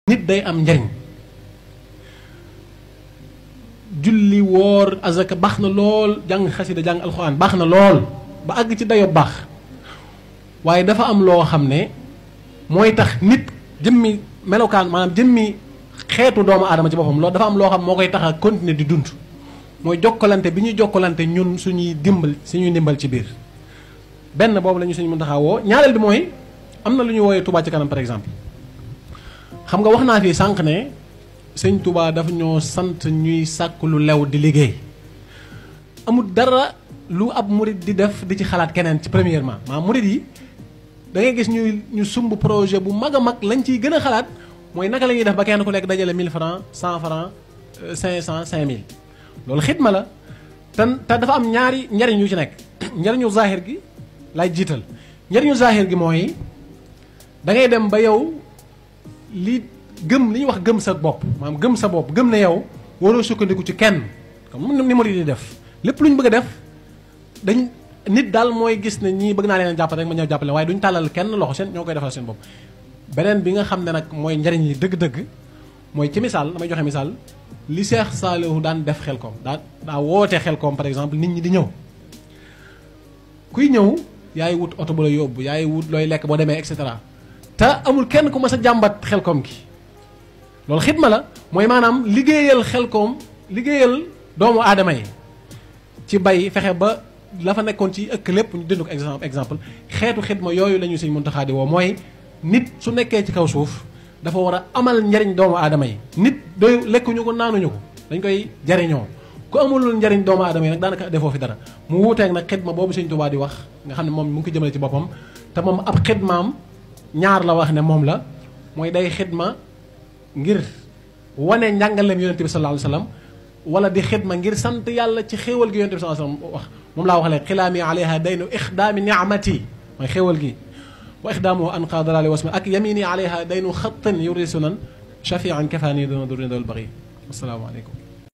nit day am njariñ julli woor azaka baax na lool jàng xasida jàng alxuraan baax na lool ba àgg ci dayo baax waaye dafa am loo xam ne mooy tax nit jëmmi melokaan maanaam jëmmi xeetu doomu aadama ci boppam loolu dafa am loo xam moo koy tax a continuer di dund mooy jokkalante bi ñuy jokkalante ñun suñuy ndimbal ci biir benn boobu la ñu suñu mën taxawoo ñaareel bi mooy am na lu ñu wooyee Touba ci kanam par exemple xam nga wax naa fii sànq ne sëñ Touba dafa ñoo sant ñuy sàkk lu lew di liggéey amul dara lu ab murid di def di ci xalaat keneen ci premièrement maanaam murid yi da ngay gis ñu sumb projet bu mag a mag lañ ciy gën a xalaat mooy naka la ñuy def ba kenn ku nekk dajale 1000 francs 100 francs 500 5000 loolu xidma la te dafa am ñaari njariñ yu ci nekk njariñu zahir gi lay jiital njariñu zahir gi mooy da ngay dem ba yow li ñuy wax gëm sa bopp maanaam gëm sa bopp gëm ne yow waroo sukkandiku ci kenn comme ni murid di def lépp lu ñu bëgg a def nit daal mooy gis ne ñii bëgg naa leen jàppale rek ma ñëw jàppale waaye duñ tàllal kenn loxo seen ñoo koy defal seen bopp. beneen bi nga xam ne nag mooy njariñ yi dëgg-dëgg mooy ci misaal damay joxe misaal li Cheikh Saliou daan def Xelkom daa woote Xelkom par exemple nit ñi di ñëw kuy ñëw yaay wut oto bu la yóbbu yaay wut looy lekk boo demee et cetera te amul kenn ku mas a jàmbat Xelkom gi loolu xidma la mooy maanaam liggéeyal Xelkom liggéeyal doomu aadama yi ci bay fexe ba la fa nekkoon ci ëkk lépp ñu dindi ko exemple xeetu xidma yooyu la ñu Sëñ Muntaxa di woo mooy nit su nekkee ci kaw suuf dafa war a amal njariñ doomu aadama yi nit doy lekkuñu ko naanuñu ko dañ koy jariñoo ku amulul njariñ doomu aadama yi nag daanaka defoo fi dara mu wuuteeg nag xidma boobu Sëñ Tuubaa di wax nga xam ne moom mu ngi ko jëmale ci boppam te moom ab xidmaam ñaar la wax ne moom la mooy day xidma ngir wane njàngaleem yonente bi sallallahu alayhi wa sallam wala di xidma ngir sant yàlla ci xéewal gi yonente bi sallallahu alayhi wa sallam wax moom laa wax le xilaami alayha daynu ixdaami niamati mooy xéewal gi wa ixdaamu an qaadalaali wasmi ak yamini alayha daynu xattin yurisunan shafian kafaani dona durina dal bari asalaamaaleykum